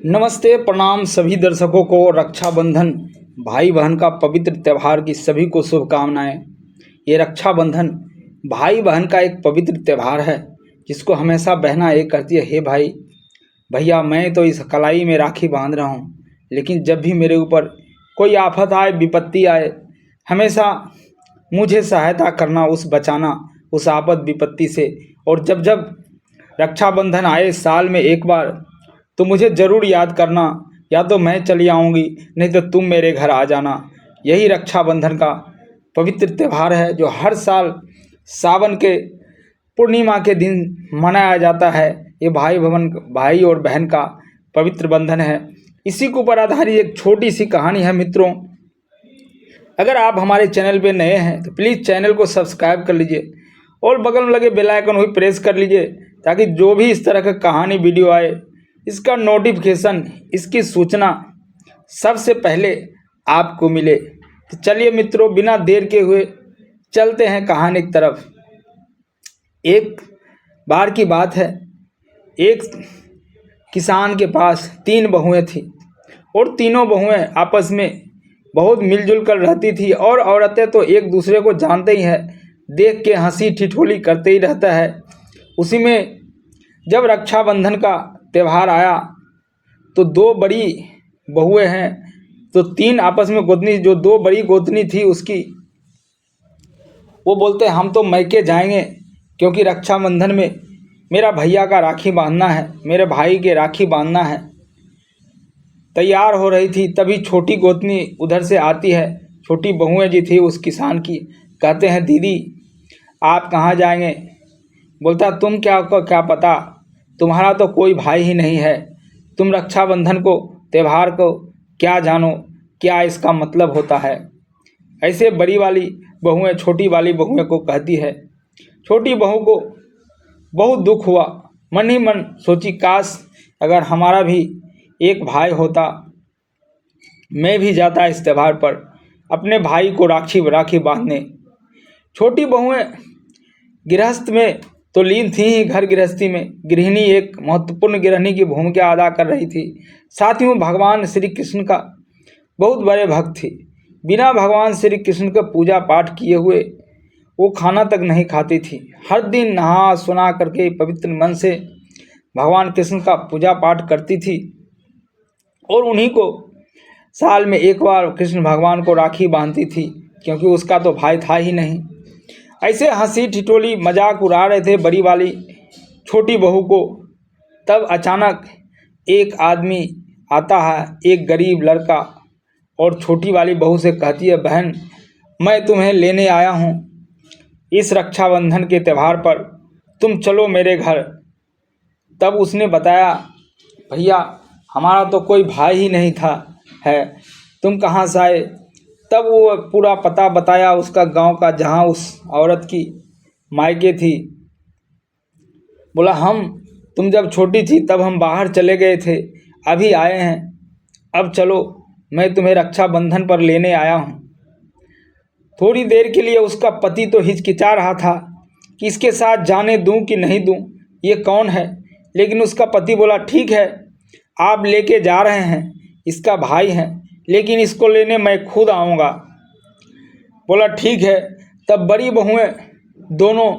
नमस्ते प्रणाम सभी दर्शकों को। रक्षाबंधन भाई बहन का पवित्र त्यौहार की सभी को शुभकामनाएं। ये रक्षाबंधन भाई बहन का एक पवित्र त्यौहार है जिसको हमेशा बहना ये कहती है, हे भाई भैया मैं तो इस कलाई में राखी बांध रहा हूँ, लेकिन जब भी मेरे ऊपर कोई आफत आए, विपत्ति आए, हमेशा मुझे सहायता करना, उस बचाना उस आफत विपत्ति से। और जब जब रक्षाबंधन आए साल में एक बार तो मुझे ज़रूर याद करना, या तो मैं चली आऊँगी नहीं तो तुम मेरे घर आ जाना। यही रक्षाबंधन का पवित्र त्यौहार है जो हर साल सावन के पूर्णिमा के दिन मनाया जाता है। ये भाई और बहन का पवित्र बंधन है। इसी के ऊपर आधारित एक छोटी सी कहानी है मित्रों। अगर आप हमारे चैनल पे नए हैं तो प्लीज़ चैनल को सब्सक्राइब कर लीजिए और बगल में लगे बेल आइकन भी प्रेस कर लीजिए, ताकि जो भी इस तरह का कहानी वीडियो आए इसका नोटिफिकेशन, इसकी सूचना सबसे पहले आपको मिले। तो चलिए मित्रों, बिना देर के हुए चलते हैं कहानी की तरफ। एक बार की बात है, एक किसान के पास 3 बहुएं थीं और तीनों बहुएं आपस में बहुत मिलजुल कर रहती थी। और औरतें तो एक दूसरे को जानते ही हैं, देख के हंसी ठिठोली करते ही रहता है। उसी में जब रक्षाबंधन का त्यौहार आया तो 2 बड़ी बहुएं हैं, तो 3 आपस में गोतनी, जो 2 बड़ी गोतनी थी उसकी, वो बोलते हैं हम तो मैके जाएंगे क्योंकि रक्षाबंधन में मेरा भैया का राखी बांधना है, मेरे भाई के राखी बांधना है। तैयार हो रही थी, तभी छोटी गोतनी उधर से आती है। छोटी बहुएं जी थी उस किसान की, कहते हैं दीदी आप कहाँ जाएंगे? बोलता तुम क्या पता, तुम्हारा तो कोई भाई ही नहीं है, तुम रक्षाबंधन को त्यौहार को क्या जानो, क्या इसका मतलब होता है। ऐसे बड़ी वाली बहुएं छोटी वाली बहुएं को कहती है। छोटी बहू को बहुत दुख हुआ, मन ही मन सोची काश अगर हमारा भी एक भाई होता, मैं भी जाता इस त्यौहार पर अपने भाई को राखी बांधने। छोटी बहुएं गृहस्थ में तो लीन थी ही, घर गृहस्थी में गृहिणी एक महत्वपूर्ण गृहिणी की भूमिका अदा कर रही थी। साथ ही वो भगवान श्री कृष्ण का बहुत बड़े भक्त थी। बिना भगवान श्री कृष्ण का पूजा पाठ किए हुए वो खाना तक नहीं खाती थी। हर दिन नहा सुना करके पवित्र मन से भगवान कृष्ण का पूजा पाठ करती थी और उन्हीं को साल में एक बार कृष्ण भगवान को राखी बांधती थी, क्योंकि उसका तो भाई था ही नहीं। ऐसे हंसी ठिठोली मजाक उड़ा रहे थे बड़ी वाली छोटी बहू को। तब अचानक एक आदमी आता है, एक गरीब लड़का, और छोटी वाली बहू से कहती है बहन मैं तुम्हें लेने आया हूँ इस रक्षाबंधन के त्यौहार पर, तुम चलो मेरे घर। तब उसने बताया भैया हमारा तो कोई भाई ही नहीं था है, तुम कहाँ से आए? तब वो पूरा पता बताया उसका, गांव का, जहाँ उस औरत की मायके थी। बोला तुम जब छोटी थी तब हम बाहर चले गए थे, अभी आए हैं, अब चलो मैं तुम्हें रक्षाबंधन पर लेने आया हूँ। थोड़ी देर के लिए उसका पति तो हिचकिचा रहा था कि इसके साथ जाने दूं कि नहीं दूं, ये कौन है। लेकिन उसका पति बोला ठीक है आप लेके जा रहे हैं, इसका भाई है, लेकिन इसको लेने मैं खुद आऊँगा। बोला ठीक है। तब बड़ी बहुएं दोनों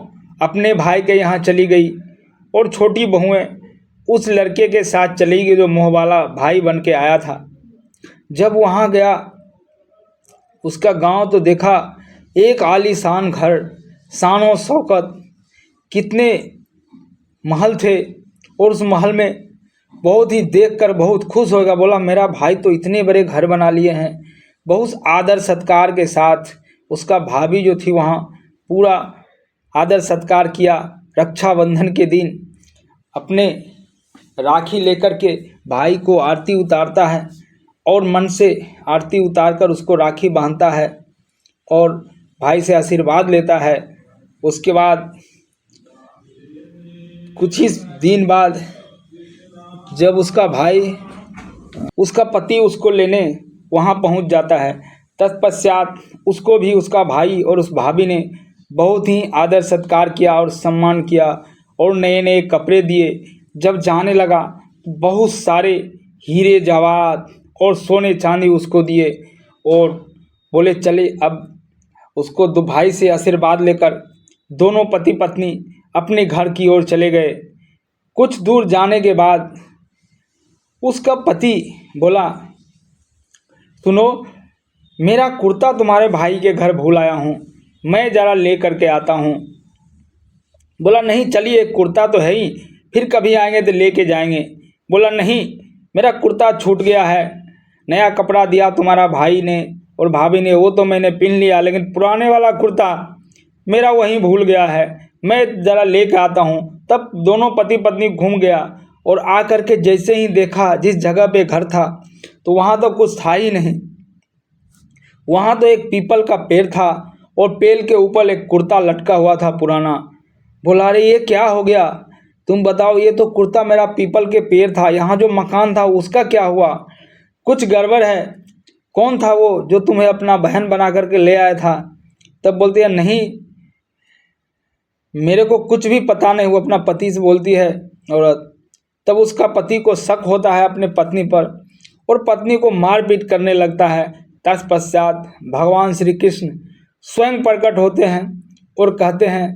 अपने भाई के यहाँ चली गई और छोटी बहुएं उस लड़के के साथ चली गई जो मोह वाला भाई बन के आया था। जब वहाँ गया उसका गांव तो देखा, एक आलीशान घर, शान शौकत, कितने महल थे, और उस महल में बहुत ही देखकर बहुत खुश होगा। बोला मेरा भाई तो इतने बड़े घर बना लिए हैं। बहुत आदर सत्कार के साथ उसका भाभी जो थी वहाँ पूरा आदर सत्कार किया। रक्षाबंधन के दिन अपने राखी लेकर के भाई को आरती उतारता है और मन से आरती उतारकर उसको राखी बांधता है और भाई से आशीर्वाद लेता है। उसके बाद कुछ ही दिन बाद जब उसका पति उसको लेने वहाँ पहुँच जाता है, तत्पश्चात उसको भी उसका भाई और उस भाभी ने बहुत ही आदर सत्कार किया और सम्मान किया और नए नए कपड़े दिए। जब जाने लगा बहुत सारे हीरे जवाहरात और सोने चांदी उसको दिए और बोले चले अब उसको भाई से आशीर्वाद लेकर दोनों पति पत्नी अपने घर की ओर चले गए। कुछ दूर जाने के बाद उसका पति बोला, सुनो, मेरा कुर्ता तुम्हारे भाई के घर भूल आया हूँ, मैं ज़रा ले करके आता हूँ। बोला नहीं, चलिए, कुर्ता तो है ही, फिर कभी आएंगे तो लेके जाएंगे। बोला नहीं, मेरा कुर्ता छूट गया है, नया कपड़ा दिया तुम्हारा भाई ने और भाभी ने, वो तो मैंने पहन लिया, लेकिन पुराने वाला कुर्ता मेरा वहीं भूल गया है, मैं ज़रा लेके आता हूँ। तब दोनों पति पत्नी घूम गया और आ करके जैसे ही देखा जिस जगह पे घर था तो वहाँ तो कुछ था ही नहीं। वहाँ तो एक पीपल का पेड़ था और पेड़ के ऊपर एक कुर्ता लटका हुआ था पुराना। बोला अरे ये क्या हो गया, तुम बताओ, ये तो कुर्ता मेरा पीपल के पेड़ था, यहाँ जो मकान था उसका क्या हुआ, कुछ गड़बड़ है। कौन था वो जो तुम्हें अपना बहन बना करके ले आया था? तब बोलती है नहीं, मेरे को कुछ भी पता नहीं, वो अपना पति से बोलती है औरत। तब उसका पति को शक होता है अपने पत्नी पर और पत्नी को मारपीट करने लगता है। तत्पश्चात भगवान श्री कृष्ण स्वयं प्रकट होते हैं और कहते हैं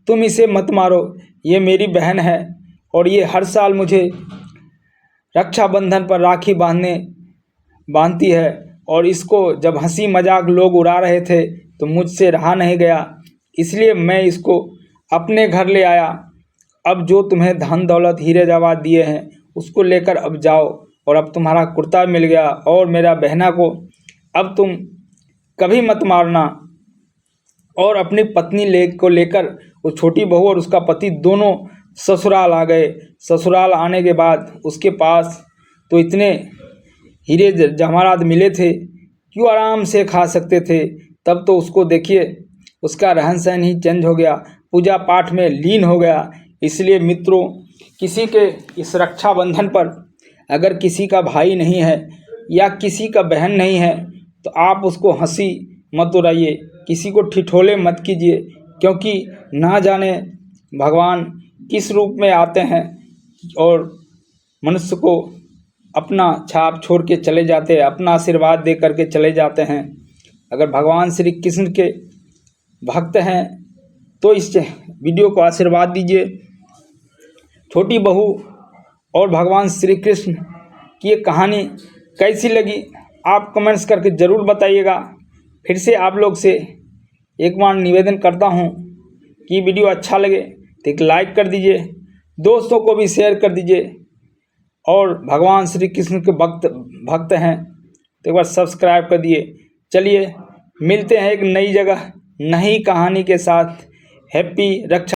तुम इसे मत मारो, ये मेरी बहन है और ये हर साल मुझे रक्षाबंधन पर राखी बांधती है और इसको जब हंसी मजाक लोग उड़ा रहे थे तो मुझसे रहा नहीं गया, इसलिए मैं इसको अपने घर ले आया। अब जो तुम्हें धन दौलत हीरे जवाहरात दिए हैं उसको लेकर अब जाओ, और अब तुम्हारा कुर्ता मिल गया और मेरा बहना को अब तुम कभी मत मारना। और अपनी पत्नी को लेकर वो छोटी बहू और उसका पति दोनों ससुराल आ गए। ससुराल आने के बाद उसके पास तो इतने हीरे जवाहरात मिले थे क्यों आराम से खा सकते थे। तब तो उसको देखिए, उसका रहन सहन ही चेंज हो गया, पूजा पाठ में लीन हो गया। इसलिए मित्रों, किसी के इस रक्षाबंधन पर अगर किसी का भाई नहीं है या किसी का बहन नहीं है तो आप उसको हंसी मत उड़ाइए, किसी को ठिठोले मत कीजिए, क्योंकि ना जाने भगवान किस रूप में आते हैं और मनुष्य को अपना छाप छोड़ के चले जाते हैं, अपना आशीर्वाद दे करके चले जाते हैं। अगर भगवान श्री कृष्ण के भक्त हैं तो इस वीडियो को आशीर्वाद दीजिए। छोटी बहू और भगवान श्री कृष्ण की ये कहानी कैसी लगी आप कमेंट्स करके ज़रूर बताइएगा। फिर से आप लोग से एक बार निवेदन करता हूँ कि वीडियो अच्छा लगे तो एक लाइक कर दीजिए, दोस्तों को भी शेयर कर दीजिए, और भगवान श्री कृष्ण के भक्त हैं तो एक बार सब्सक्राइब कर दिए। चलिए मिलते हैं एक नई जगह नई कहानी के साथ। हैप्पी रक्षा